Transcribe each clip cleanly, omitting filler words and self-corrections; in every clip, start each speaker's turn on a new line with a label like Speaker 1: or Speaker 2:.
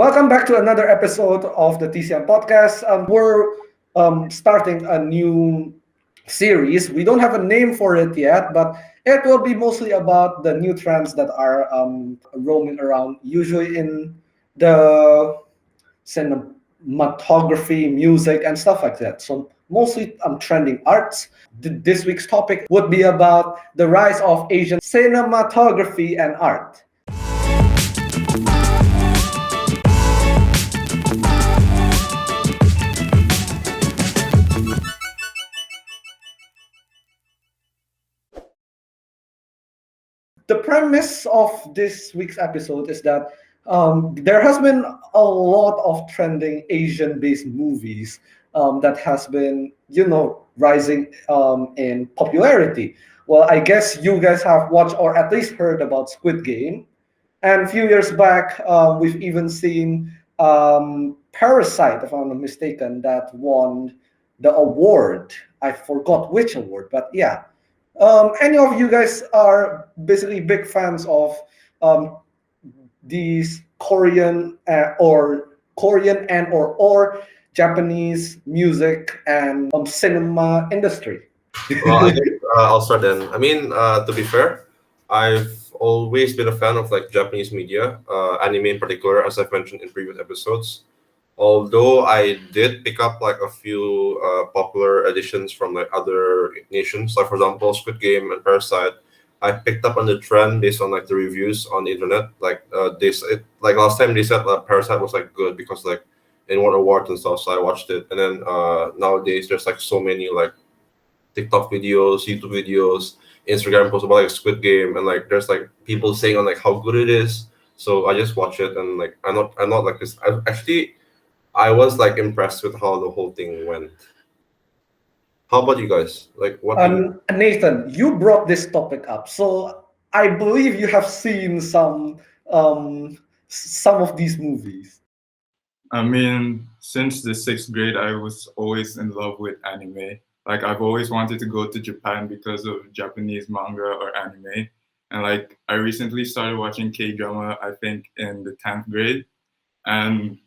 Speaker 1: Welcome back to another episode of the TCM podcast. We're starting a new series. We don't have a name for it yet, but it will be mostly about the new trends that are roaming around, usually in the cinematography, music, and stuff like that. So mostly trending arts. This week's topic would be about the rise of Asian cinematography and art. The premise of this week's episode is that there has been a lot of trending Asian-based movies that has been, rising in popularity. Well, I guess you guys have watched or at least heard about Squid Game. And a few years back, we've even seen Parasite, if I'm not mistaken, that won the award. I forgot which award, but yeah. Any of you guys are basically big fans of um, these Korean and or Japanese music and cinema industry?
Speaker 2: Well, I guess I'll start then. To be fair, I've always been a fan of like Japanese media, anime in particular, as I've mentioned in previous episodes. Although I did pick up like a few popular editions from like other nations, like for example, Squid Game and Parasite. I picked up on the trend based on like the reviews on the internet. Like last time they said Parasite was like good because like it won awards and stuff, so I watched it. And then nowadays there's like so many like TikTok videos, YouTube videos, Instagram posts about like Squid Game, and like there's like people saying on like how good it is. So I just watch it, and like I'm not like this. I was like impressed with how the whole thing went. How about you guys? Like what do you?
Speaker 1: Nathan, you brought this topic up, so I believe you have seen some of these movies.
Speaker 3: Since the sixth grade, I was always in love with anime. Like, I've always wanted to go to Japan because of Japanese manga or anime. And like, I recently started watching K drama, I think, in the 10th grade. And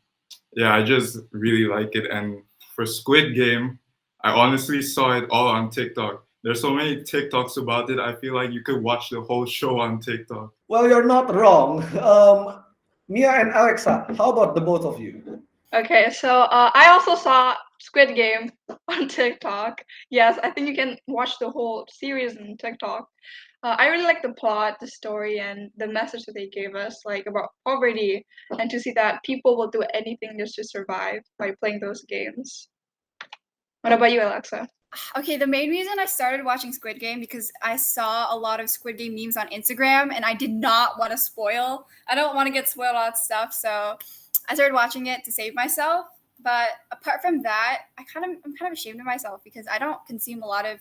Speaker 3: yeah, I just really like it. And for Squid Game, I honestly saw it all on TikTok. There's so many TikToks about it. I feel like you could watch the whole show on TikTok.
Speaker 1: Well, you're not wrong. Mia and Alexa, how about the both of you?
Speaker 4: Okay, so I also saw Squid Game on TikTok. Yes, I think you can watch the whole series on TikTok. I really like the plot, the story, and the message that they gave us, like about poverty, and to see that people will do anything just to survive by playing those games. What about you, Alexa?
Speaker 5: Okay, the main reason I started watching Squid Game because I saw a lot of Squid Game memes on Instagram and I did not want to spoil. I don't want to get spoiled on stuff, so I started watching it to save myself. But apart from that, I'm kind of ashamed of myself because I don't consume a lot of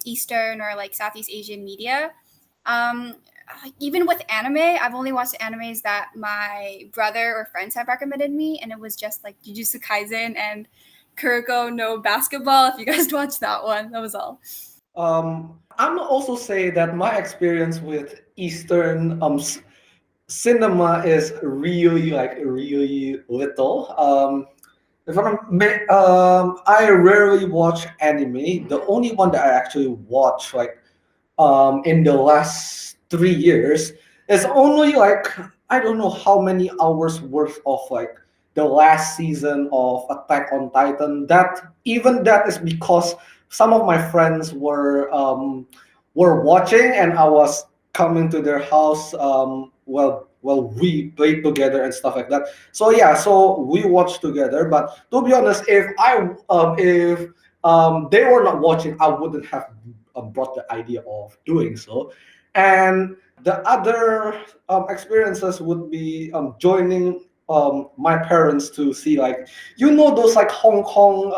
Speaker 5: Eastern or like Southeast Asian media. Um, Even with anime, I've only watched animes that my brother or friends have recommended me, and it was just like Jujutsu Kaisen and Kuroko no Basketball. If you guys watched that one, that was all.
Speaker 1: I'm also say that my experience with Eastern cinema is really little. If I rarely watch anime. The only one that I actually watch in the last 3 years is only like I don't know how many hours worth of like the last season of Attack on Titan. That even that is because some of my friends were watching and I was coming to their house. Well, we played together and stuff like that. So yeah, so we watched together. But to be honest, if they were not watching, I wouldn't have brought the idea of doing so. And the other experiences would be joining my parents to see like those like Hong Kong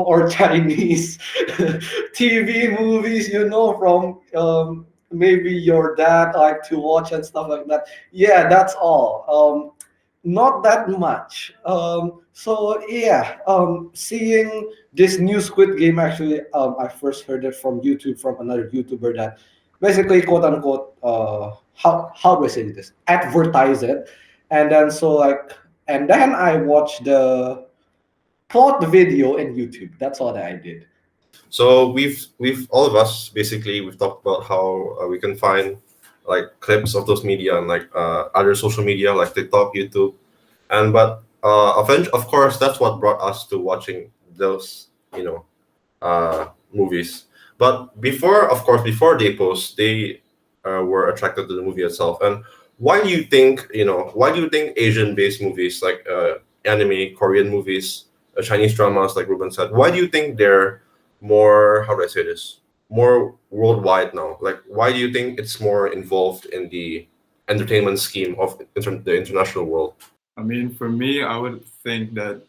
Speaker 1: or Chinese TV movies from maybe your dad like to watch and stuff like that. Yeah, that's all. Not that much. So yeah, seeing this new Squid Game actually, I first heard it from YouTube from another YouTuber that basically quote unquote how do I say this advertise it, and then and then I watched the plot video in YouTube. That's all that I did.
Speaker 2: So we've all of us basically we've talked about how we can find like clips of those media and like other social media like TikTok, YouTube, and but of course that's what brought us to watching those movies. But before, of course, before they post, they were attracted to the movie itself. And why do you think, why do you think Asian-based movies like anime, Korean movies, Chinese dramas, like Ruben said, why do you think they're more, how do I say this, more worldwide now? Like, why do you think it's more involved in the entertainment scheme of the international world?
Speaker 3: I mean, for me, I would think that.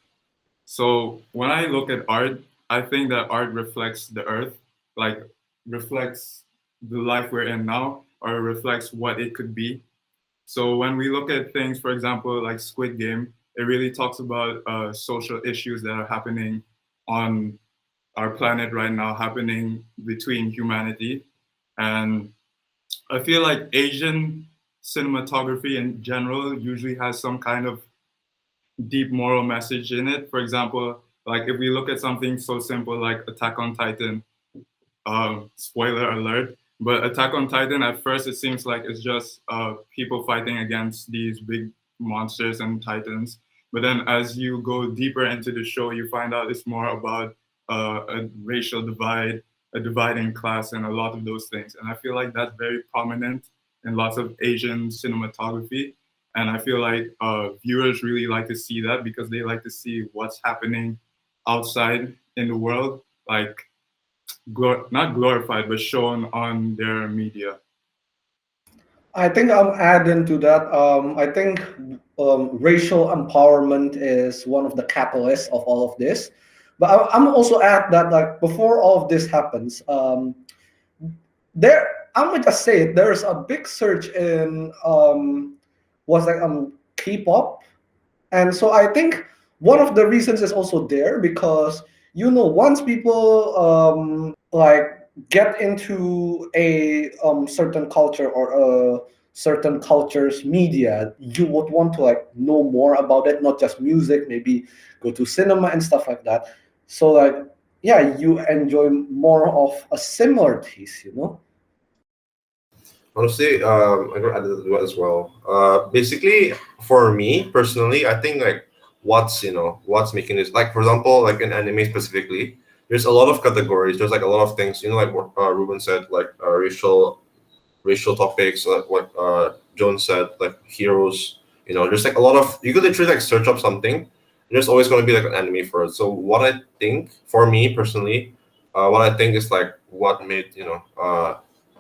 Speaker 3: So when I look at art, I think that art reflects the earth, like reflects the life we're in now, or reflects what it could be. So when we look at things, for example, like Squid Game, it really talks about social issues that are happening on our planet right now, happening between humanity. And I feel like Asian cinematography in general usually has some kind of deep moral message in it. For example, like if we look at something so simple like Attack on Titan, spoiler alert, but Attack on Titan, at first it seems like it's just people fighting against these big monsters and titans. But then as you go deeper into the show, you find out it's more about a racial divide, a dividing class, and a lot of those things. And I feel like that's very prominent in lots of Asian cinematography. And I feel like viewers really like to see that because they like to see what's happening outside in the world, like not glorified, but shown on their media.
Speaker 1: I think I'm adding to that. I think racial empowerment is one of the catalysts of all of this. But I'm also add that like before all of this happens, there I'm gonna just say it. There's a big surge in what's like K-pop, and so I think one of the reasons is also there because once people like get into a certain culture or a certain culture's media, you would want to like know more about it, not just music, maybe go to cinema and stuff like that. So like yeah, you enjoy more of a similar taste.
Speaker 2: Honestly, I'm gonna add to that as well. Basically, for me personally, I think like what's making this like for example, like in anime specifically, there's a lot of categories. There's like a lot of things. Like what Ruben said, like racial topics, like what Joan said, like heroes. There's like a lot of you could literally like search up something. There's always going to be like an anime for it. So what I think, for me personally, what I think is like what made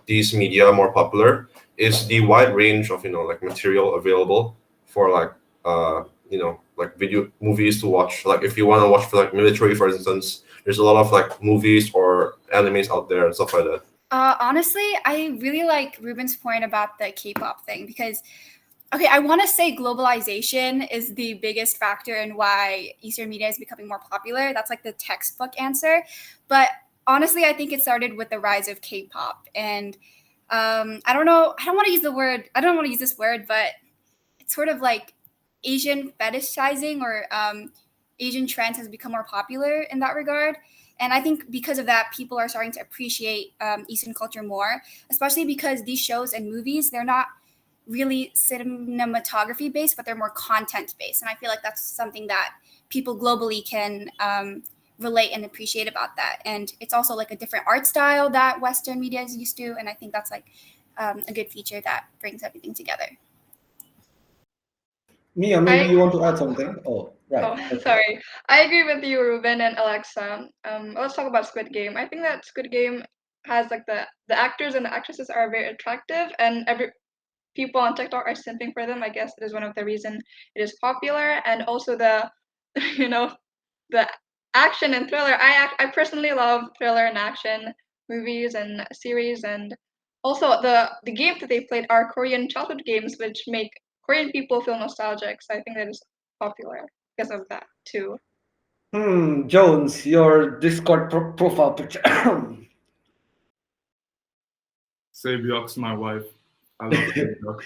Speaker 2: these media more popular is the wide range of like material available for like like video movies to watch. Like if you want to watch for like military, for instance, there's a lot of like movies or animes out there and stuff like that.
Speaker 5: Honestly, I really like Ruben's point about the K-pop thing because, okay, I want to say globalization is the biggest factor in why Eastern media is becoming more popular. That's like the textbook answer. But honestly, I think it started with the rise of K-pop. And I don't know, I don't want to use the word, I don't want to use this word, but it's sort of like Asian fetishizing or Asian trends has become more popular in that regard. And I think because of that, people are starting to appreciate Eastern culture more, especially because these shows and movies, they're not really cinematography based, but they're more content based. And I feel like that's something that people globally can relate and appreciate about that. And it's also like a different art style that Western media is used to. And I think that's like a good feature that brings everything together.
Speaker 1: Mia, maybe
Speaker 4: I
Speaker 1: you want to add something? Oh, right.
Speaker 4: Oh,
Speaker 1: Okay.
Speaker 4: sorry. I agree with you, Ruben and Alexa. Let's talk about Squid Game. I think that Squid Game has like the actors and the actresses are very attractive, and every people on TikTok are simping for them. I guess it is one of the reason it is popular, and also the, you know, the action and thriller. I personally love thriller and action movies and series, and also the games that they played are Korean childhood games, which make Korean people feel nostalgic. So I think that is popular because of that too.
Speaker 1: Jones, your Discord profile picture.
Speaker 3: Saebyok's my wife. I love Saebyok.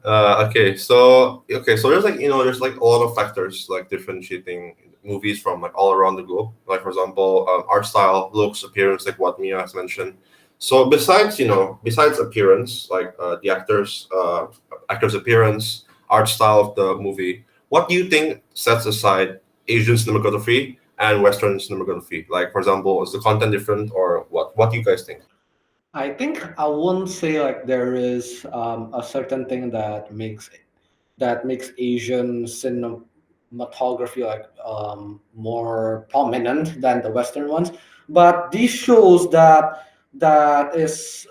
Speaker 2: Okay, so there's like there's like a lot of factors like differentiating movies from like all around the globe. Like for example, art style, looks, appearance, like what Mia has mentioned. So besides appearance, like the actor's appearance, art style of the movie, what do you think sets aside Asian cinematography and Western cinematography? Like for example, is the content different or what? What do you guys think?
Speaker 1: I think I won't say like there is a certain thing that makes Asian cinematography like more prominent than the Western ones. But these shows that is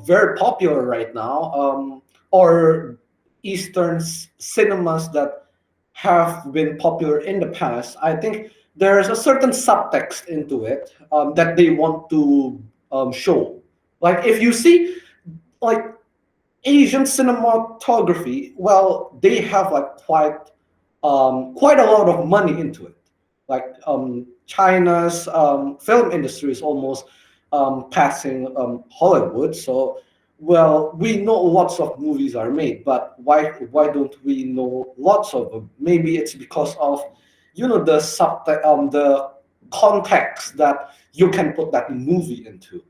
Speaker 1: very popular right now, or cinemas that have been popular in the past, I think there's a certain subtext into it that they want to show. Like if you see like Asian cinematography, well, they have like quite a lot of money into it. Like China's film industry is almost passing Hollywood. So, well, we know lots of movies are made, but why don't we know lots of them? Maybe it's because of the context that you can put that movie into.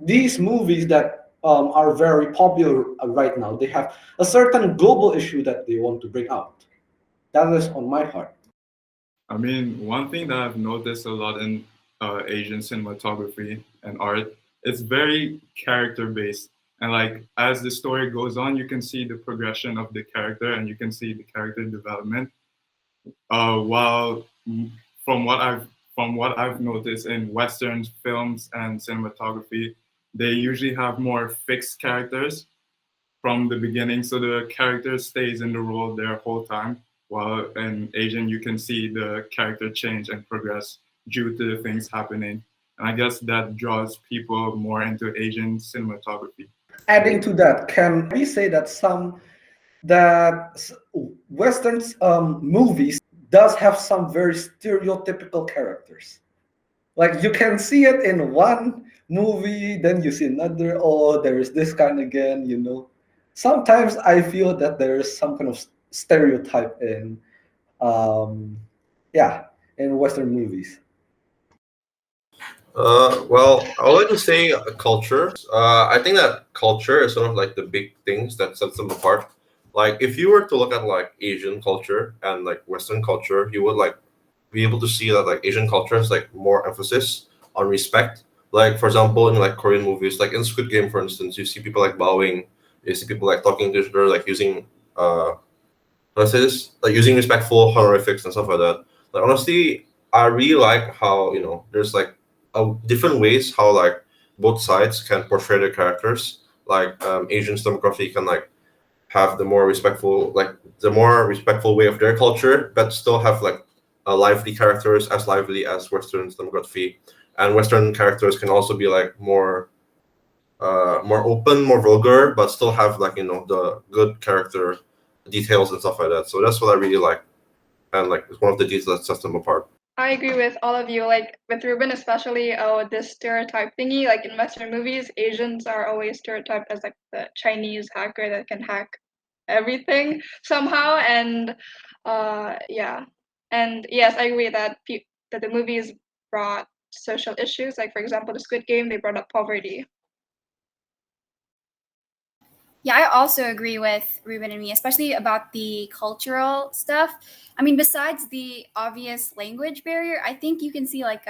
Speaker 1: These movies that are very popular right now, they have a certain global issue that they want to bring out. That is on my part.
Speaker 3: I mean, one thing that I've noticed a lot in Asian cinematography and art, it's very character based. And like as the story goes on, you can see the progression of the character and you can see the character development. While from what I've from what I've noticed in Western films and cinematography, they usually have more fixed characters from the beginning, so the character stays in the role their whole time. While in Asian, you can see the character change and progress due to the things happening. And I guess that draws people more into Asian cinematography.
Speaker 1: Adding to that, can we say that Western movies does have some very stereotypical characters? Like you can see it in one movie, then you see another. Oh, there is this kind again. Sometimes I feel that there is some kind of stereotype um, yeah, in Western movies.
Speaker 2: Well, I would like to say culture. I think that culture is one of like the big things that sets them apart. Like, if you were to look at like Asian culture and like Western culture, you would like be able to see that like Asian culture has like more emphasis on respect. Like, for example, in like Korean movies, like in Squid Game, for instance, you see people like bowing, you see people like talking to each other, like using let's say this, like using respectful honorifics and stuff like that. Like honestly, I really like how there's like different ways how like both sides can portray their characters. Like Asian cinematography can like have the more respectful way of their culture, but still have like lively characters as lively as Western cinematography. And Western characters can also be like more open, more vulgar, but still have like the good character details and stuff like that. So that's what I really like, and like it's one of the details that sets them apart.
Speaker 4: I agree with all of you, like with Ruben especially. Oh, this stereotype thingy, like in Western movies, Asians are always stereotyped as like the Chinese hacker that can hack everything somehow. And yeah, and yes, I agree that that the movies brought social issues. Like for example, the Squid Game, they brought up poverty.
Speaker 5: Yeah, I also agree with Ruben and me, especially about the cultural stuff. I mean, besides the obvious language barrier, I think you can see like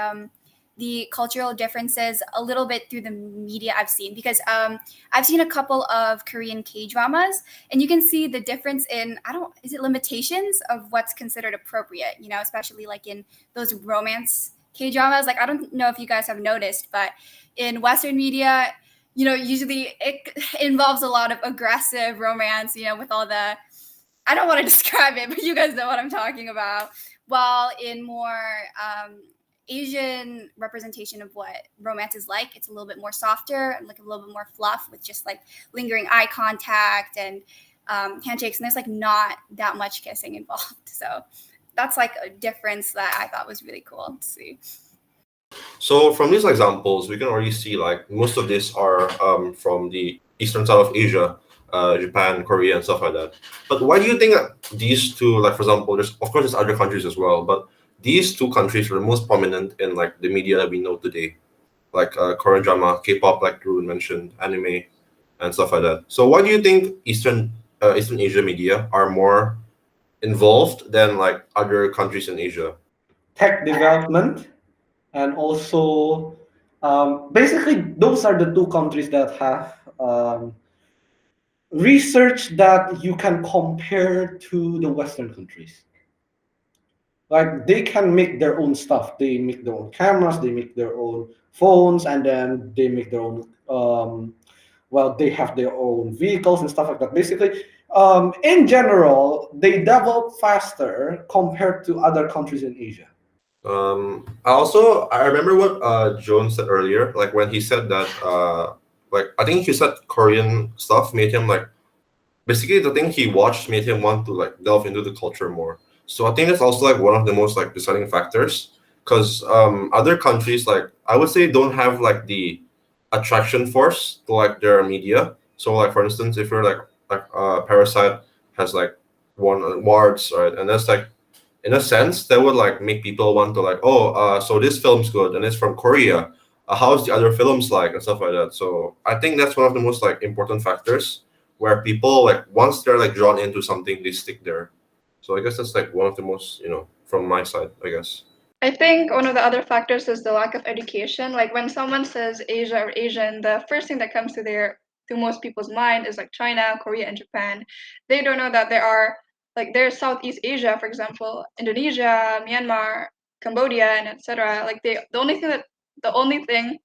Speaker 5: the cultural differences a little bit through the media I've seen because I've seen a couple of Korean K dramas, and you can see the difference in is it limitations of what's considered appropriate, especially like in those romance K dramas. Like I don't know if you guys have noticed, but in Western media, usually it involves a lot of aggressive romance, with all the, I don't want to describe it, but you guys know what I'm talking about. While in more Asian representation of what romance is like, it's a little bit more softer and like a little bit more fluff with just like lingering eye contact and handshakes. And there's like not that much kissing involved. So that's like a difference that I thought was really cool to see.
Speaker 2: So from these examples, we can already see like most of these are from the eastern side of Asia, Japan, Korea, and stuff like that. But why do you think that these two, like for example, there's of course there's other countries as well, but these two countries are the most prominent in like the media that we know today, like Korean drama, K-pop, like Ruben mentioned, anime, and stuff like that. So why do you think Eastern Asia media are more involved than like other countries in Asia?
Speaker 1: Tech development, and also basically those are the two countries that have research that you can compare to the Western countries. Like they can make their own stuff. They make their own cameras, they make their own phones, and then they make their own. Well, they have their own vehicles and stuff like that. Basically, in general, they develop faster compared to other countries in Asia.
Speaker 2: I remember what Jones said earlier, like when he said that like I think he said Korean stuff made him like basically the thing he watched made him want to like delve into the culture more. So I think that's also like one of the most like deciding factors because other countries like I would say don't have like the attraction force to like their media. So like for instance, if you're like Parasite has like won awards, right, and that's like in a sense that would like make people want to like so this film's good and it's from Korea. How's the other films like and stuff like that. So I think that's one of the most like important factors where people like once they're like drawn into something they stick there. So I guess that's like one of the most from my side, I guess.
Speaker 4: I think one of the other factors is the lack of education. Like when someone says Asia or Asian, the first thing that comes to most people's mind is like China, Korea, and Japan. They don't know that there's Southeast Asia, for example, Indonesia, Myanmar, Cambodia, and etc. Like the only thing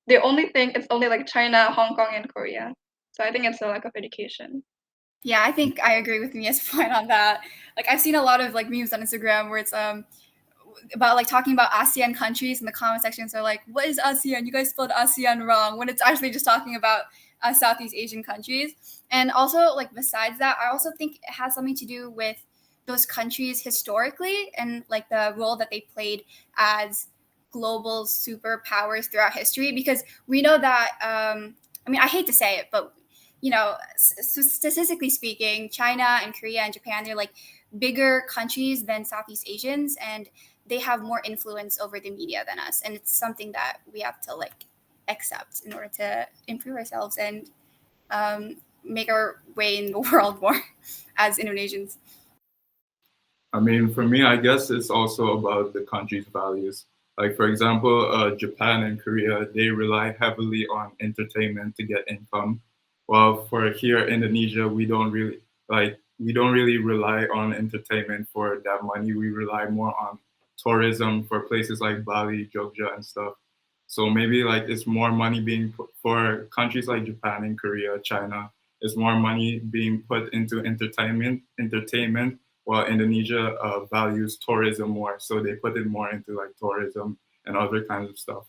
Speaker 4: they only think it's only like China, Hong Kong, and Korea. So I think it's the lack of education.
Speaker 5: Yeah, I think I agree with Mia's point on that. Like I've seen a lot of like memes on Instagram where it's about like talking about ASEAN countries in the comment sections are like, what is ASEAN? You guys spelled ASEAN wrong, when it's actually just talking about Southeast Asian countries. And also like besides that, I also think it has something to do with those countries historically and like the role that they played as global superpowers throughout history, because we know that I mean, I hate to say it, but statistically speaking, China and Korea and Japan, they're like bigger countries than Southeast Asians, and they have more influence over the media than us, and it's something that we have to like accept in order to improve ourselves and make our way in the world more as Indonesians.
Speaker 3: I mean, for me, I guess it's also about the country's values. Like, for example, Japan and Korea, they rely heavily on entertainment to get income. While for here, Indonesia, we don't really rely on entertainment for that money. We rely more on tourism for places like Bali, Jogja, and stuff. So maybe like it's more money being put for countries like Japan and Korea, China. It's more money being put into entertainment, while Indonesia values tourism more, so they put it more into like tourism and other kinds of stuff.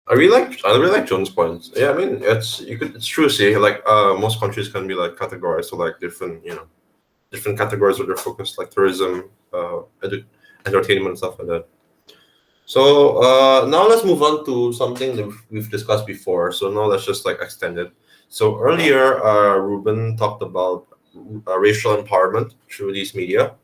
Speaker 2: I really like John's point. Yeah, I mean it's true to say like most countries can be like categorized to like different different categories of their focus like tourism, entertainment and stuff like that. So now let's move on to something that we've discussed before. So now let's just like extend it. So earlier, Ruben talked about racial empowerment through these media,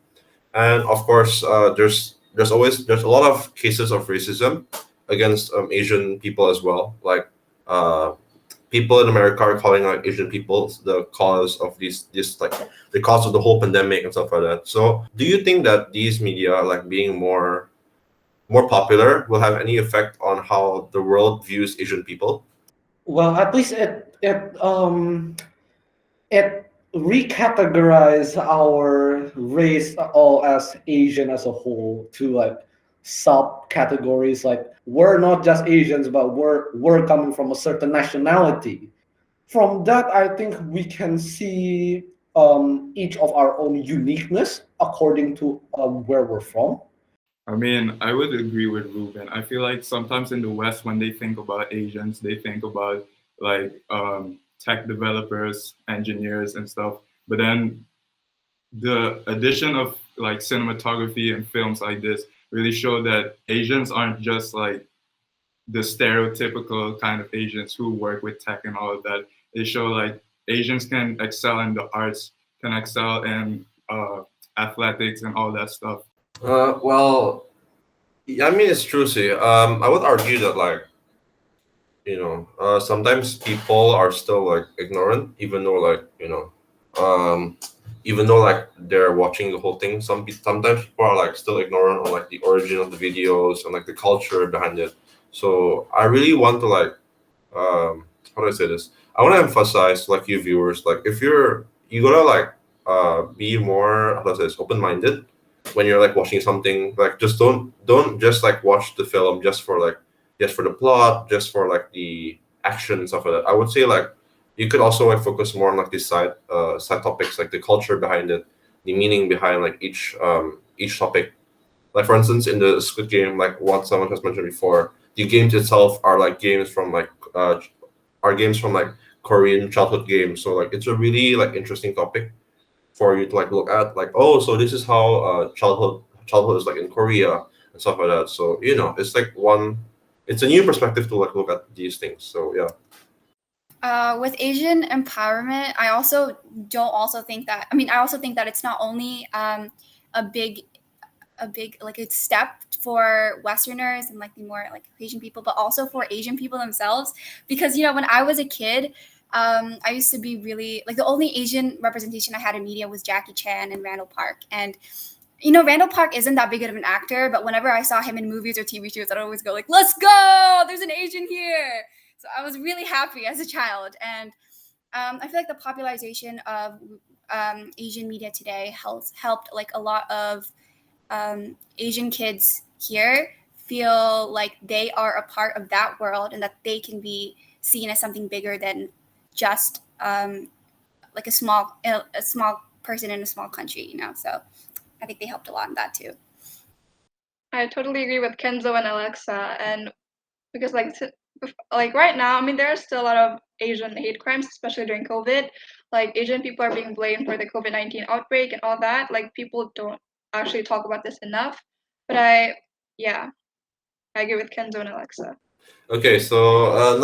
Speaker 2: and of course, there's a lot of cases of racism against Asian people as well. Like uh, people in America are calling out Asian people the cause of this like the cause of the whole pandemic and stuff like that. So do you think that these media like being more popular will have any effect on how the world views Asian people?
Speaker 1: Well, at least it recategorize our race all as Asian as a whole to like subcategories. Like we're not just Asians, but we're coming from a certain nationality. From that, I think we can see each of our own uniqueness according to where we're from.
Speaker 3: I mean, I would agree with Ruben. I feel like sometimes in the West, when they think about Asians, they think about like tech developers, engineers, and stuff. But then the addition of like cinematography and films like this really show that Asians aren't just like the stereotypical kind of Asians who work with tech and all of that. They show like Asians can excel in the arts, can excel in athletics and all that stuff.
Speaker 2: Well, yeah, I mean it's true. See, I would argue that like sometimes people are still like ignorant, even though like even though like they're watching the whole thing. Sometimes people are like still ignorant on like the origin of the videos and like the culture behind it. So I really want to like how do I say this? I want to emphasize to, like you viewers, like if you gotta like be more how do I say this, open minded when you're like watching something. Like just don't just like watch the film just for the plot, just for like the action and stuff like that. I would say like you could also like focus more on like the side topics, like the culture behind it, the meaning behind like each topic. Like for instance, in the Squid Game, like what someone has mentioned before, the games itself are like games from like are games from like Korean childhood games. So like it's a really like interesting topic for you to like look at. Like oh, so this is how childhood is like in Korea and stuff like that. So it's like it's a new perspective to like look at these things. So yeah.
Speaker 5: With Asian empowerment, I also don't also think that. I mean, I also think that it's not only a big like a step for Westerners and like the more like Asian people, but also for Asian people themselves. Because when I was a kid, I used to be really like the only Asian representation I had in media was Jackie Chan and Randall Park. And Randall Park isn't that big of an actor, but whenever I saw him in movies or TV shows, I'd always go like, "Let's go! There's an Asian here." So I was really happy as a child, and I feel like the popularization of Asian media today helped like a lot of Asian kids here feel like they are a part of that world and that they can be seen as something bigger than just like a small person in a small country. So I think they helped a lot in that too.
Speaker 4: I totally agree with Kenzo and Alexa, and because like right now, I mean, there are still a lot of Asian hate crimes, especially during COVID. Like Asian people are being blamed for the COVID-19 outbreak and all that. Like people don't actually talk about this enough. But yeah, I agree with Kenzo and Alexa.
Speaker 2: Okay, so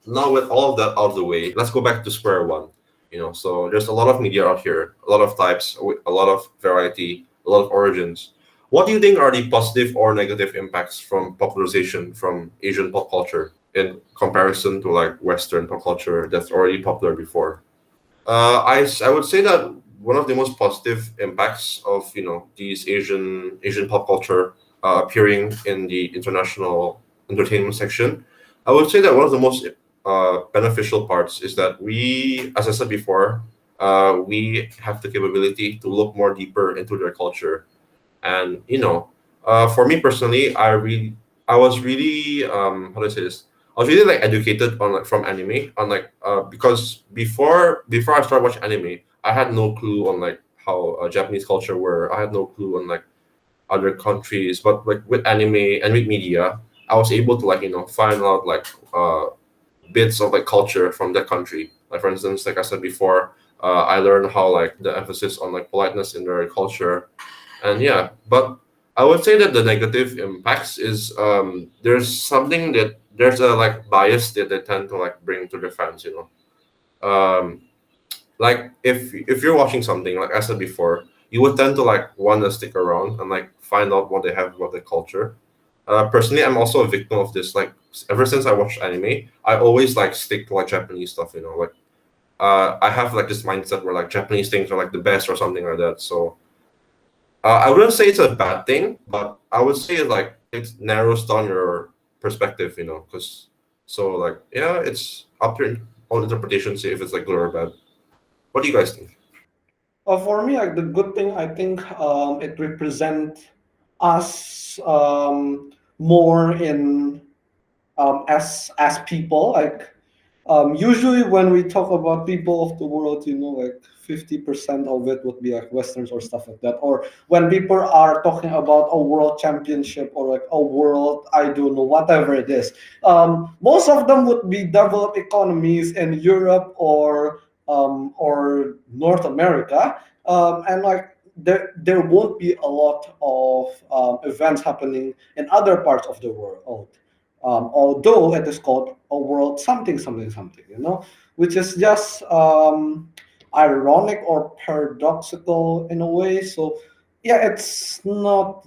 Speaker 2: now with all of that out of the way, let's go back to square one. So there's a lot of media out here, a lot of types, a lot of variety, a lot of origins. What do you think are the positive or negative impacts from popularization from Asian pop culture in comparison to like Western pop culture that's already popular before? I would say that one of the most positive impacts of these Asian pop culture appearing in the international entertainment section, I would say that one of the most beneficial parts is that we, as I said before, we have the capability to look more deeper into their culture. And for me personally, I was really how do I say this? I was really like educated on like from anime on like because before I started watching anime, I had no clue on like how Japanese culture were. I had no clue on like other countries, but like with anime and with media, I was able to like find out like bits of like culture from that country. Like for instance, like I said before, I learned how like the emphasis on like politeness in their culture. And yeah, but I would say that the negative impacts is there's a like bias that they tend to like bring to their fans. um like if you're watching something, like I said before, you would tend to like want to stick around and like find out what they have about the culture. Personally, I'm also a victim of this. Like ever since I watched anime, I always like stick to like Japanese stuff. Like I have like this mindset where like Japanese things are like the best or something like that. So I wouldn't say it's a bad thing, but I would say like it narrows down your perspective. Because so like yeah, it's up to your own interpretation. See if it's like good or bad. What do you guys think?
Speaker 1: For me, like the good thing, I think it represent us more in as people. Like usually when we talk about people of the world, like 50% of it would be like Westerns or stuff like that. Or when people are talking about a world championship or like a world, I don't know, whatever it is, most of them would be developed economies in Europe or North America. And like there won't be a lot of events happening in other parts of the world. Although it is called a world something something something, which is just ironic or paradoxical in a way. So yeah, it's not.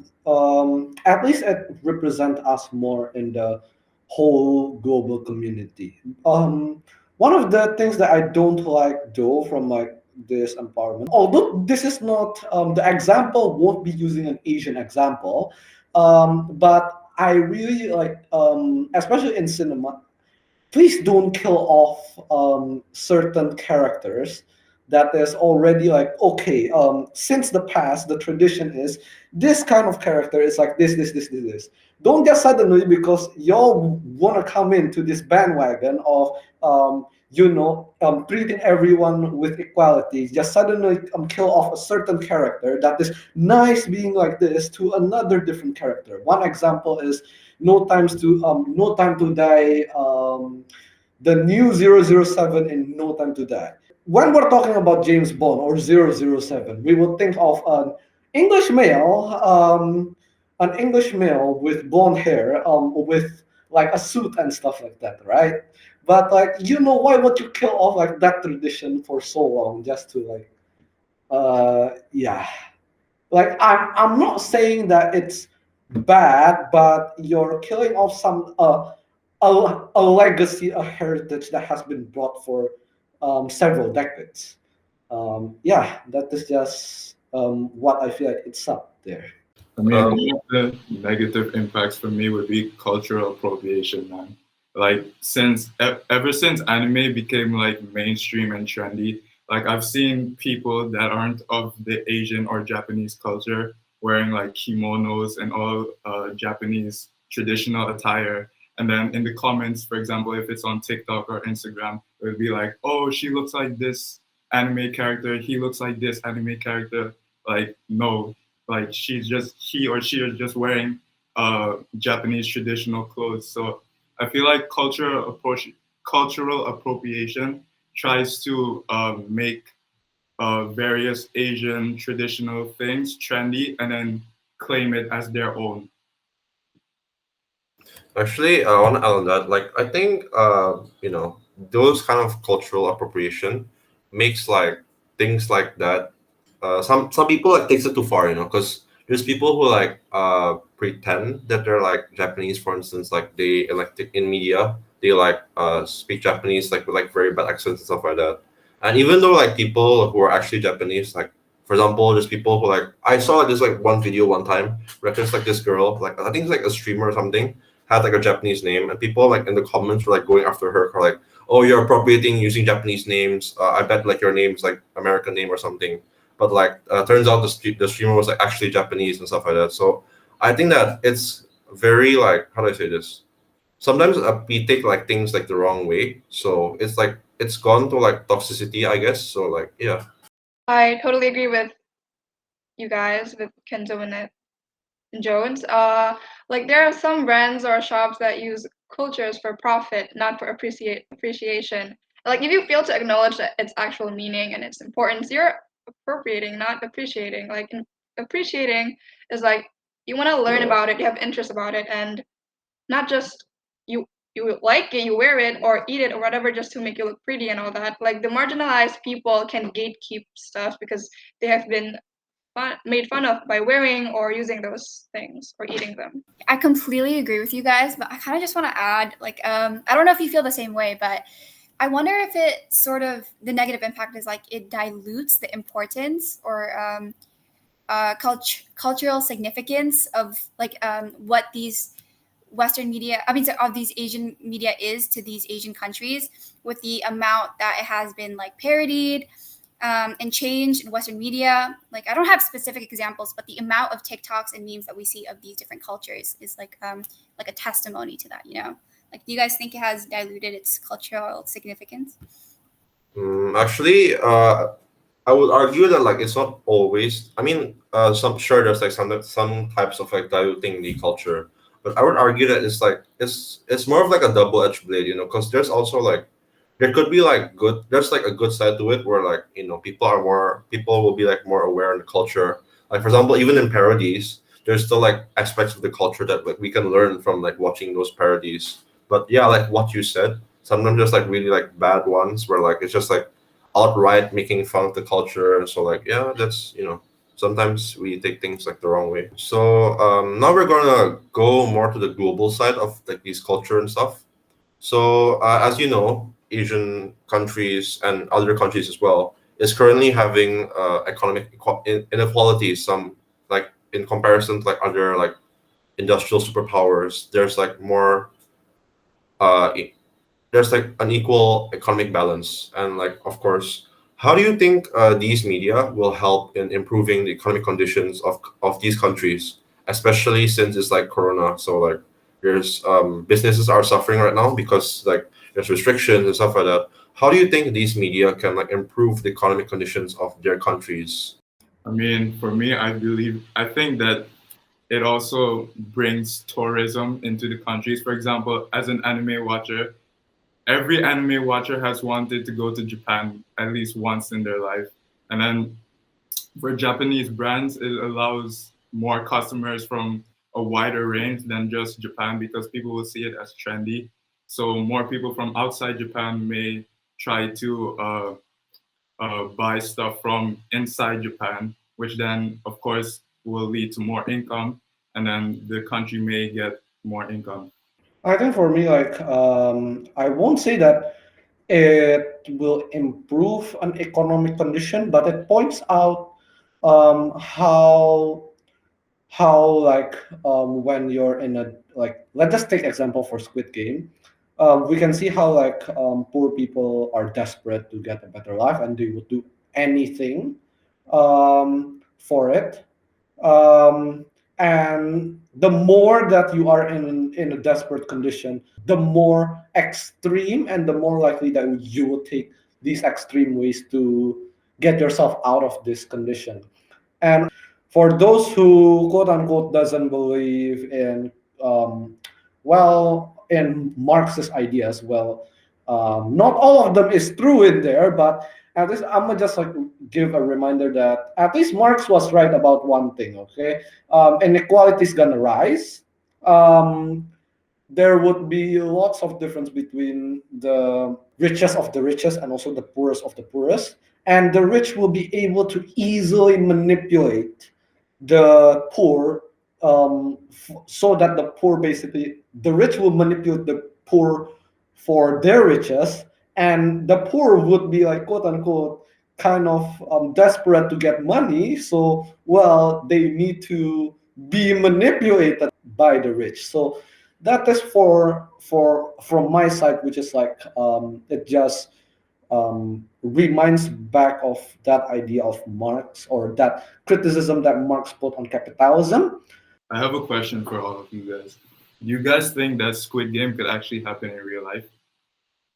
Speaker 1: At least it represents us more in the whole global community. One of the things that I don't like though from like this empowerment, although this is not the example won't be using an Asian example, but I really like, especially in cinema, please don't kill off certain characters that is already like okay, since the past the tradition is this kind of character is like this. Don't just suddenly because y'all want to come into this bandwagon of treating everyone with equality, just suddenly kill off a certain character that is nice being like this to another different character. One example is No Time to Die, the new 007 in No Time to Die. When we're talking about James Bond or 007, we would think of English male, an English male with blonde hair, with like a suit and stuff like that, right? But like, why would you kill off like that tradition for so long just to like, yeah, like I'm not saying that it's bad, but you're killing off some a legacy, a heritage that has been brought for several decades. Yeah, that is just what I feel like it's up there.
Speaker 3: I mean,
Speaker 2: Um,
Speaker 3: one of the negative impacts for me would be cultural appropriation, man. Like ever since anime became like mainstream and trendy, like I've seen people that aren't of the Asian or Japanese culture wearing like kimonos and all Japanese traditional attire. And then in the comments, for example, if it's on TikTok or Instagram, it would be like, "Oh, she looks like this anime character. He looks like this anime character." Like, no, like he or she is just wearing Japanese traditional clothes. So I feel like cultural appropriation tries to make various Asian traditional things trendy and then claim it as their own.
Speaker 2: Actually, I want to add on that. Like, I think, those kind of cultural appropriation makes like things like that. Some people like takes it too far, because there's people who like pretend that they're like Japanese. For instance, like they like in media, they like speak Japanese like with like very bad accents and stuff like that. And even though like people who are actually Japanese, like for example, there's people who like I saw like this like one video one time where there's like this girl, like I think it's like a streamer or something had like a Japanese name, and people like in the comments were like going after her, or like, "Oh, you're appropriating using Japanese names. I bet like your name's like American name or something." But like, turns out the streamer was like actually Japanese and stuff like that. So I think that it's very like how do I say this? Sometimes we take like things like the wrong way, so it's like it's gone to like toxicity, I guess. So like, yeah.
Speaker 4: I totally agree with you guys, with Kenzo and Jones. Like there are some brands or shops that use cultures for profit, not for appreciation. Like if you fail to acknowledge that its actual meaning and its importance, you're appropriating, not appreciating. Appreciating is like you want to learn about it, you have interest about it, and not just you you like it, you wear it or eat it or whatever just to make you look pretty and all that. Like the marginalized people can gatekeep stuff because they have been made fun of by wearing or using those things or eating them.
Speaker 5: I completely agree with you guys, but I kind of just want to add, like, I don't know if you feel the same way, but I wonder if it sort of the negative impact is like it dilutes the importance or cultural significance of like what these Western media, I mean, so of these Asian media is to these Asian countries, with the amount that it has been like parodied and changed in Western media. Like, I don't have specific examples, but the amount of TikToks and memes that we see of these different cultures is like a testimony to that. Like, do you guys think it has diluted its cultural significance?
Speaker 2: Actually, I would argue that like it's not always. I mean, some sure there's like some types of like diluting the culture, but I would argue that it's like it's more of like a double edged blade, because there's also like there could be like good. There's like a good side to it where like people will be like more aware in the culture. Like for example, even in parodies, there's still like aspects of the culture that like we can learn from like watching those parodies. But yeah, like what you said, sometimes there's like really like bad ones where like it's just like outright making fun of the culture. So like yeah, that's sometimes we take things like the wrong way. So now we're gonna go more to the global side of like these culture and stuff. So, as you know, Asian countries and other countries as well is currently having economic inequalities. Some like in comparison to like other like industrial superpowers, there's like more uh, e- there's like unequal economic balance, and like of course, how do you think these media will help in improving the economic conditions of these countries, especially since it's like Corona? So like there's businesses are suffering right now because like there's restrictions and stuff like that. How do you think these media can like improve the economic conditions of their countries?
Speaker 3: I mean, for me, I think that it also brings tourism into the countries. For example, as an anime watcher, every anime watcher has wanted to go to Japan at least once in their life. And then for Japanese brands, it allows more customers from a wider range than just Japan because people will see it as trendy. So more people from outside Japan may try to buy stuff from inside Japan, which then, of course, will lead to more income, and then the country may get more income.
Speaker 1: I think for me, like, I won't say that it will improve an economic condition, but it points out how like when you're in a like let's just take example for Squid Game. We can see how like poor people are desperate to get a better life and they would do anything for it. um, and the more that you are in a desperate condition, the more extreme and the more likely that you will take these extreme ways to get yourself out of this condition. And for those who quote unquote doesn't believe in in Marxist ideas, not all of them is true in there, but at least I'm gonna just like give a reminder that at least Marx was right about one thing. Okay, inequality is gonna rise. Um, there would be lots of difference between the richest of the richest and also the poorest of the poorest, and the rich will be able to easily manipulate the poor, so that the poor basically the rich will manipulate the poor for their riches, and the poor would be like quote unquote kind of desperate to get money, so they need to be manipulated by the rich. So that is for from my side, which is like it just reminds back of that idea of Marx, or that criticism that Marx put on capitalism.
Speaker 3: I have a question for all of you guys. Do you guys think that Squid Game could actually happen in real life?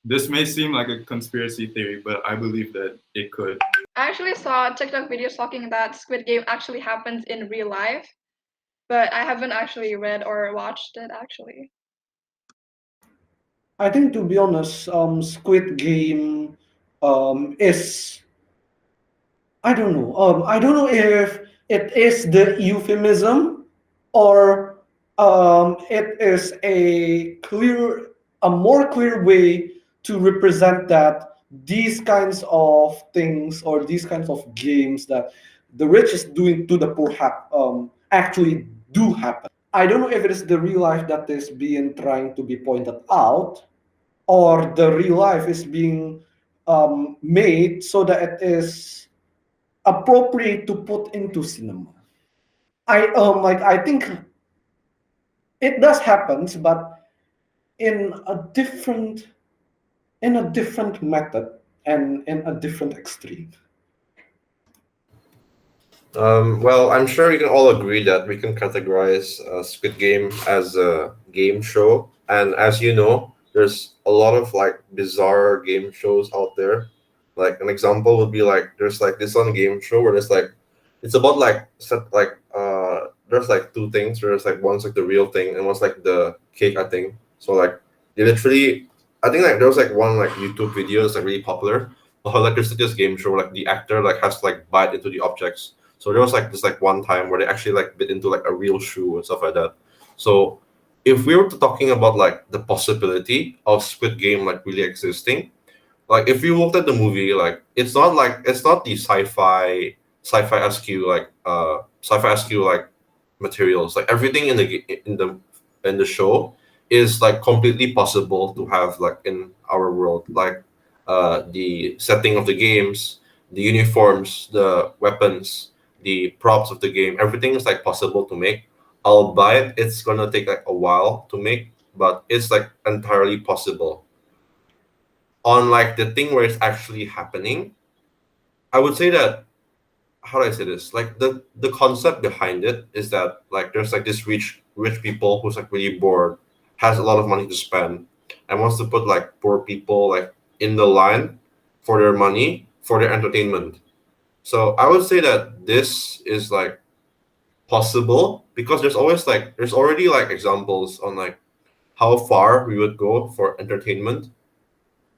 Speaker 3: This may seem like a conspiracy theory, but I believe that it could.
Speaker 4: I actually saw TikTok videos talking that Squid Game actually happens in real life, but I haven't actually read or watched it actually.
Speaker 1: I think to be honest, Squid Game is I don't know. I don't know if it is the euphemism, or it is a more clear way to represent that these kinds of things, or these kinds of games that the rich is doing to the poor actually do happen. I don't know if it is the real life that is being trying to be pointed out, or the real life is being made so that it is appropriate to put into cinema. I think it does happens, but in a different method and in a different extreme.
Speaker 2: Well, I'm sure we can all agree that we can categorize Squid Game as a game show. And as you know, there's a lot of like bizarre game shows out there. Like an example would be like there's like this one game show where there's like it's about like set like there's like two things. There's like one's like the real thing and one's like the cake, I think. So like they literally I think like there was like one like YouTube video that's like really popular. How like there's this game show like the actor like has to like bite into the objects. So there was like this like one time where they actually like bit into like a real shoe and stuff like that. So if we were to talking about like the possibility of Squid Game like really existing, like if you looked at the movie, like it's not the sci-fi SQ sci-fi SQ like materials. Like everything in the show is like completely possible to have like in our world. Like the setting of the games, the uniforms, the weapons, the props of the game, everything is like possible to make. Albeit it's gonna take like a while to make, but it's like entirely possible. On like the thing where it's actually happening, I would say that, how do I say this? Like the concept behind it is that like there's like this rich people who's like really bored, has a lot of money to spend, and wants to put like poor people like in the line for their money for their entertainment. So I would say that this is like possible because there's already like examples on like how far we would go for entertainment.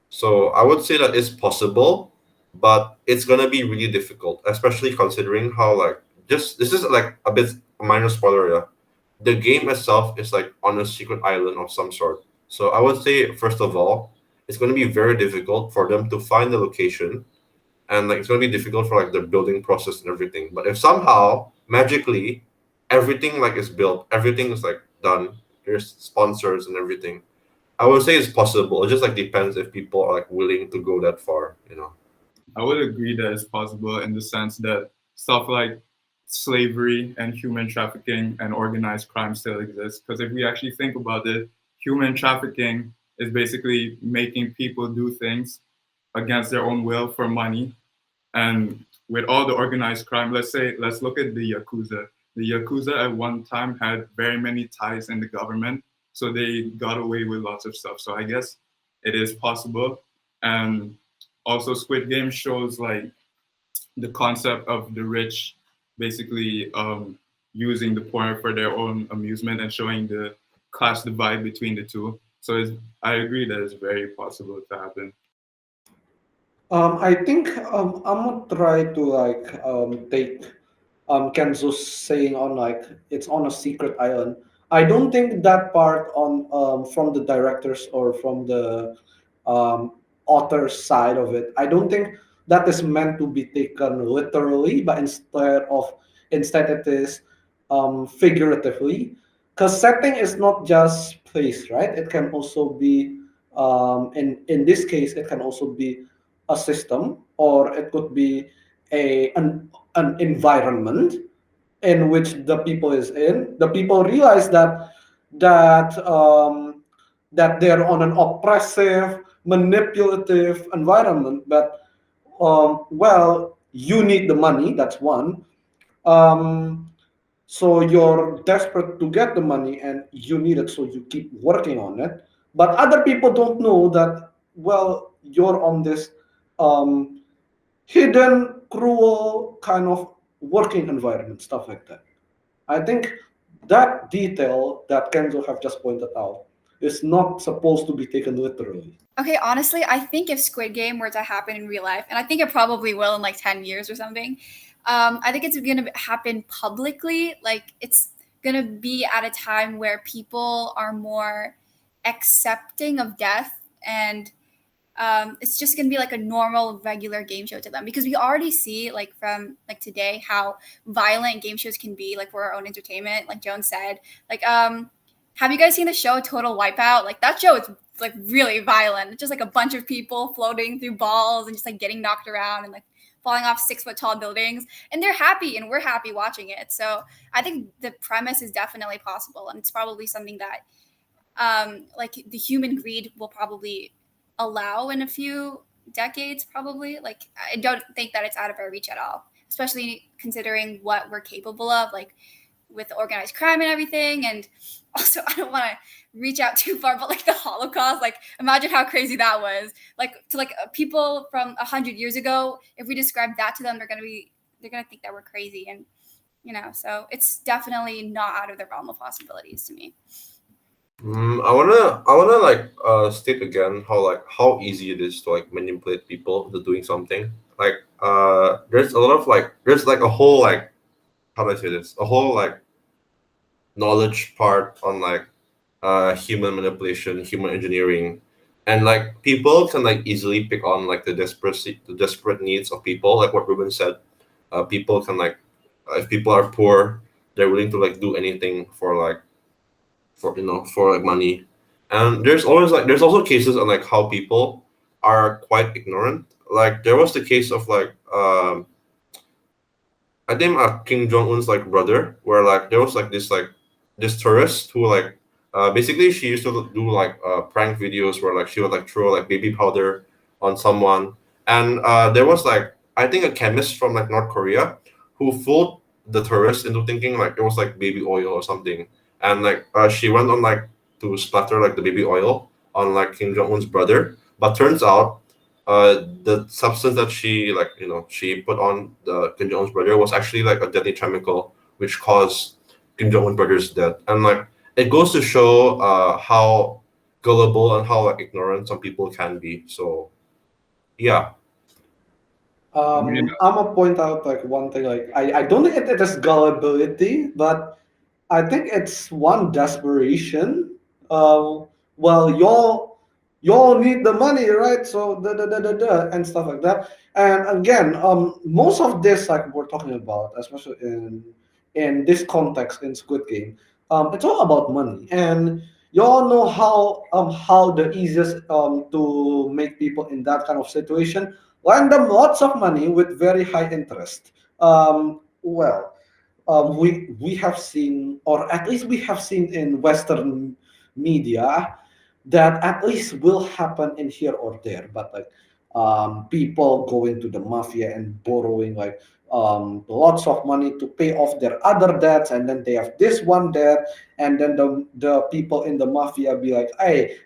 Speaker 2: So I would say that it's possible, but it's gonna be really difficult, especially considering how like just this is like a bit a minor spoiler. Yeah, the game itself is like on a secret island of some sort. So I would say first of all, it's gonna be very difficult for them to find the location, and like it's gonna be difficult for like the building process and everything. But if somehow magically everything like is built, everything is like done, there's sponsors and everything, I would say it's possible. It just like depends if people are like willing to go that far, you know.
Speaker 3: I would agree that it's possible in the sense that stuff like slavery and human trafficking and organized crime still exists. Because if we actually think about it, human trafficking is basically making people do things against their own will for money. And with all the organized crime, let's look at the Yakuza. The Yakuza at one time had very many ties in the government, so they got away with lots of stuff. So I guess it is possible. And also Squid Game shows like the concept of the rich basically using the poor for their own amusement and showing the class divide between the two. So I agree that it's very possible to happen.
Speaker 1: I think I'm gonna try to like take Kenzo's saying on like it's on a secret island. I don't think that part on from the directors or from the um, author's side of it. I don't think that is meant to be taken literally, but instead it is figuratively. Because setting is not just place, right? It can also be in this case it can also be a system, or it could be an environment in which the people is in. The people realize that that they're on an oppressive, manipulative environment. But well, you need the money. That's one. Um, so you're desperate to get the money, and you need it, so you keep working on it. But other people don't know that. Well, you're on this um, hidden, cruel kind of working environment, stuff like that. I think that detail that Kenzo have just pointed out is not supposed to be taken literally.
Speaker 5: Okay, honestly, I think if Squid Game were to happen in real life, and I think it probably will in like 10 years or something, I think it's going to happen publicly. Like, it's going to be at a time where people are more accepting of death, and it's just going to be like a normal regular game show to them, because we already see like from like today how violent game shows can be, like for our own entertainment, like Joan said. Like have you guys seen the show Total Wipeout? Like that show is like really violent. It's just like a bunch of people floating through balls and just like getting knocked around and like falling off 6 foot tall buildings, and they're happy and we're happy watching it. So I think the premise is definitely possible, and it's probably something that like the human greed will probably allow in a few decades. Probably, like I don't think that it's out of our reach at all, especially considering what we're capable of, like with organized crime and everything. And also, I don't want to reach out too far, but like the Holocaust, like imagine how crazy that was. Like to like people from 100 years ago, if we describe that to them, they're gonna think that we're crazy. And so it's definitely not out of the realm of possibilities to me.
Speaker 2: I wanna like state again how easy it is to like manipulate people into doing something. Like there's a lot of like there's like a whole like how do I say this? A whole like knowledge part on like human manipulation, human engineering, and like people can like easily pick on like the desperate needs of people. Like what Ruben said, people can like if people are poor, they're willing to like do anything for for like money. And there's also cases on like how people are quite ignorant. Like there was the case of like I think Kim Jong Un's like brother, where like there was like this tourist who like basically she used to do like prank videos where like she would like throw like baby powder on someone, and there was like I think a chemist from like North Korea who fooled the tourist into thinking like it was like baby oil or something, and like she went on like to splatter like the baby oil on like Kim Jong Un's brother, but turns out the substance that she like she put on the Kim Jong Un's brother was actually like a deadly chemical which caused Kim Jong Un brother's death. And like it goes to show how gullible and how like ignorant some people can be. So yeah.
Speaker 3: I mean,
Speaker 1: I'm gonna point out like one thing. Like I don't think it is gullibility, but I think it's one desperation. Well, y'all need the money, right? So and stuff like that. And again, most of this like we're talking about, especially in this context in Squid Game, it's all about money. And y'all know how the easiest to make people in that kind of situation lend them lots of money with very high interest. Well, we have seen, or at least we have seen in Western media, that at least will happen in here or there. But like people going to the mafia and borrowing like lots of money to pay off their other debts, and then they have this one debt, and then the people in the mafia be like, hey,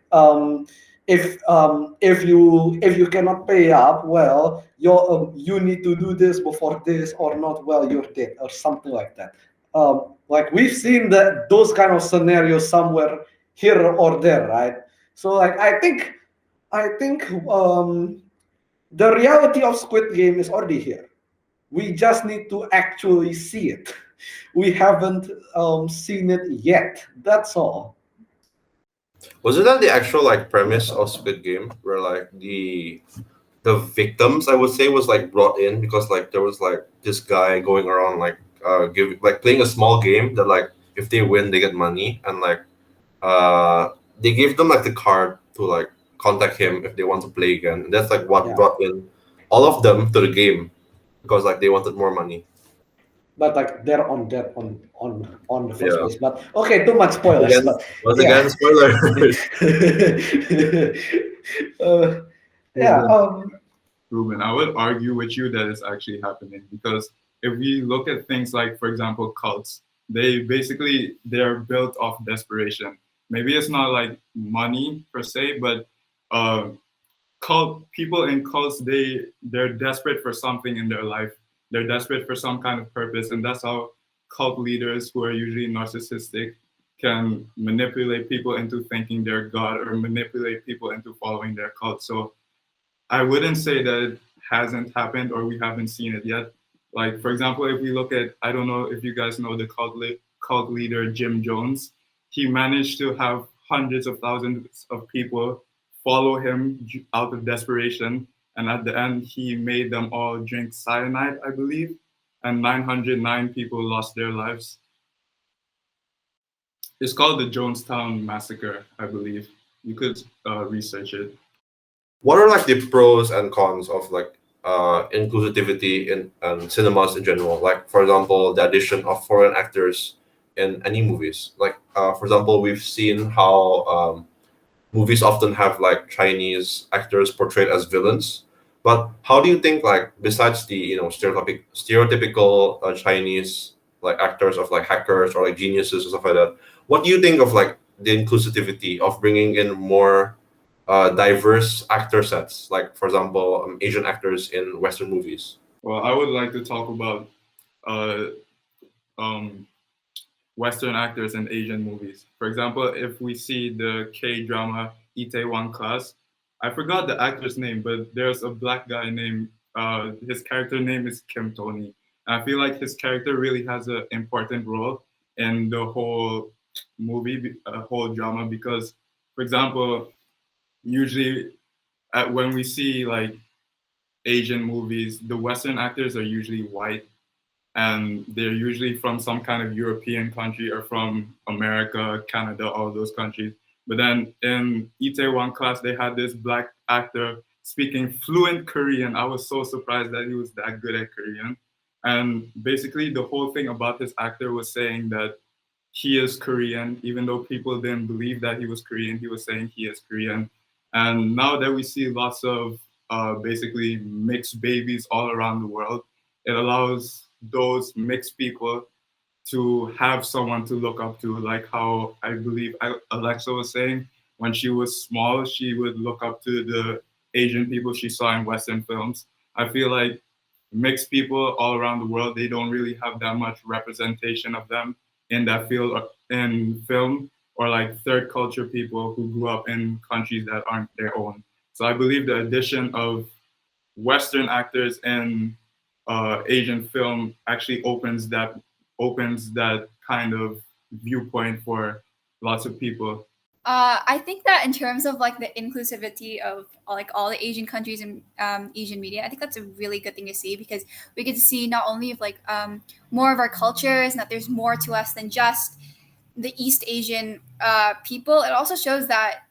Speaker 1: if you cannot pay up, well, you need to do this before this, or not, well, you're dead, or something like that. Like we've seen that those kind of scenarios somewhere here or there, right? So like I think the reality of Squid Game is already here. We just need to actually see it. We haven't seen it yet. That's all.
Speaker 2: Wasn't that the actual like premise of Squid Game where like the victims I would say was like brought in because like there was like this guy going around like give like playing a small game that like if they win they get money, and like they gave them like the card to like contact him if they want to play again. And that's like what
Speaker 1: Yeah.
Speaker 2: brought in all of them to the game because like they wanted more money.
Speaker 1: But like they're on that on the first
Speaker 2: Yeah.
Speaker 1: place. But okay, too much spoilers.
Speaker 2: Again,
Speaker 1: But
Speaker 2: once
Speaker 1: yeah.
Speaker 2: again, spoiler.
Speaker 1: uh, yeah.
Speaker 3: Ruben, Ruben, I would argue with you that it's actually happening because if we look at things like, for example, cults, they're built off desperation. Maybe it's not like money per se, but uh, cult people in cults they're desperate for something in their life. They're desperate for some kind of purpose, and that's how cult leaders who are usually narcissistic can manipulate people into thinking they're god or manipulate people into following their cult. So I wouldn't say that it hasn't happened or we haven't seen it yet. Like, for example, if we look at, I don't know if you guys know the cult leader Jim Jones, he managed to have hundreds of thousands of people follow him out of desperation. And at the end, he made them all drink cyanide, I believe. And 909 people lost their lives. It's called the Jonestown Massacre, I believe. You could research it.
Speaker 2: What are like the pros and cons of like inclusivity in cinemas in general? Like for example, the addition of foreign actors in any movies. Like for example, we've seen how movies often have like Chinese actors portrayed as villains. But how do you think like besides the stereotypical Chinese like actors of like hackers or like geniuses and stuff like that, what do you think of like the inclusivity of bringing in more diverse actor sets, like for example, Asian actors in Western movies?
Speaker 3: Well, I would like to talk about uh, um, Western actors in Asian movies. For example, if we see the K drama Itaewon Class, I forgot the actor's name, but there's a black guy named his character name is Kim Tony. And I feel like his character really has an important role in the whole movie, whole drama, because, for example, usually when we see like Asian movies, the Western actors are usually white and they're usually from some kind of European country or from America, Canada, all those countries. But then in Itaewon Class, they had this black actor speaking fluent Korean. I was so surprised that he was that good at Korean. And basically, the whole thing about this actor was saying that he is Korean, even though people didn't believe that he was Korean. He was saying he is Korean. And now that we see lots of basically mixed babies all around the world, it allows those mixed people to have someone to look up to, like how I believe Alexa was saying when she was small, she would look up to the Asian people she saw in Western films. I feel like mixed people all around the world, they don't really have that much representation of them in that field in film, or like third culture people who grew up in countries that aren't their own. So I believe the addition of Western actors in Asian film actually opens that kind of viewpoint for lots of people.
Speaker 5: I think that in terms of like the inclusivity of like all the Asian countries and Asian media, I think that's a really good thing to see because we get to see not only of like more of our cultures and that there's more to us than just the East Asian people. It also shows that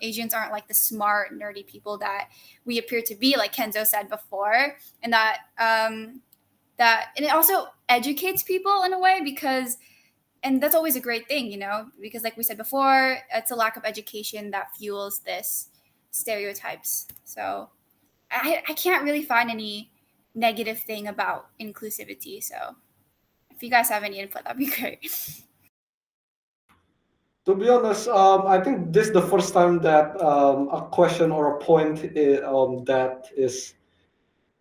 Speaker 5: Asians aren't like the smart, nerdy people that we appear to be, like Kenzo said before, and and it also educates people in a way because and that's always a great thing, you know, because like we said before, it's a lack of education that fuels this stereotypes. So I can't really find any negative thing about inclusivity. So if you guys have any input, that'd be great.
Speaker 1: To be honest, I think this is the first time that a question or a point that is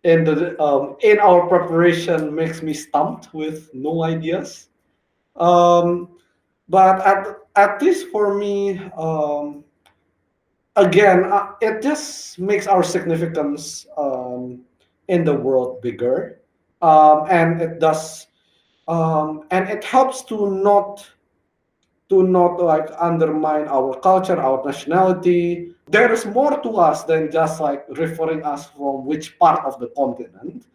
Speaker 1: in our preparation makes me stumped with no ideas. Um, but at least for me, again, it just makes our significance in the world bigger, and it does, and it helps to not like undermine our culture, our nationality. There is more to us than just like referring us from which part of the continent.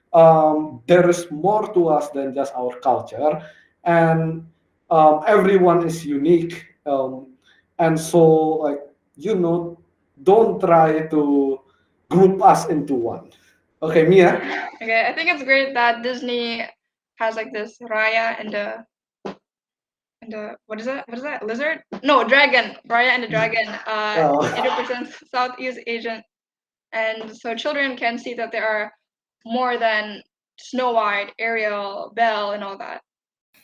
Speaker 1: There is more to us than just our culture, and everyone is unique. And so, like you know, don't try to group us into one. Okay, Mia.
Speaker 4: Okay, I think it's great that Disney has like this Raya and the what is that? What is that? Lizard? No, dragon. Raya and the dragon. It
Speaker 1: Oh.
Speaker 4: represents Southeast Asian, and so children can see that there are more than Snow White, Ariel, Belle, and all that.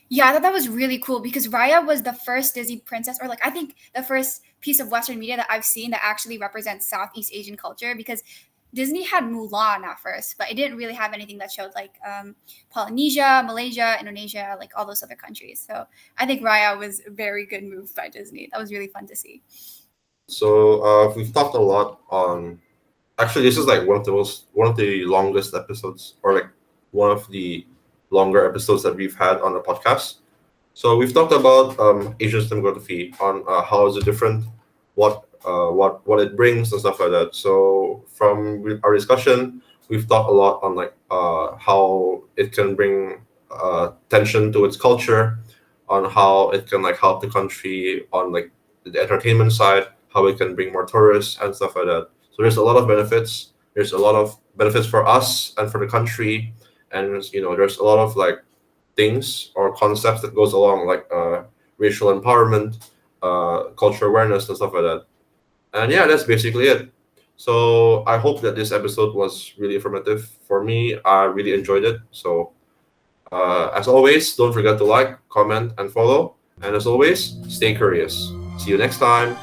Speaker 5: Yeah, I thought that was really cool because Raya was the first Disney princess, or like I think the first piece of Western media that I've seen that actually represents Southeast Asian culture because Disney had Mulan at first, but it didn't really have anything that showed like Polynesia, Malaysia, Indonesia, like all those other countries. So I think Raya was a very good move by Disney. That was really fun to see.
Speaker 2: So we've talked a lot on. Actually, this is like one of the longest episodes, or like one of the longer episodes that we've had on the podcast. So we've talked about Asian cinematography on how is it different, what it brings and stuff like that. So from our discussion, we've talked a lot on like how it can bring tension to its culture, on how it can like help the country on like the entertainment side, how it can bring more tourists and stuff like that. So there's a lot of benefits. There's a lot of benefits for us and for the country, and there's a lot of like things or concepts that goes along like racial empowerment, cultural awareness and stuff like that. And yeah, that's basically it. So I hope that this episode was really informative for me. I really enjoyed it. So as always, don't forget to like, comment, and follow. And as always, stay curious. See you next time.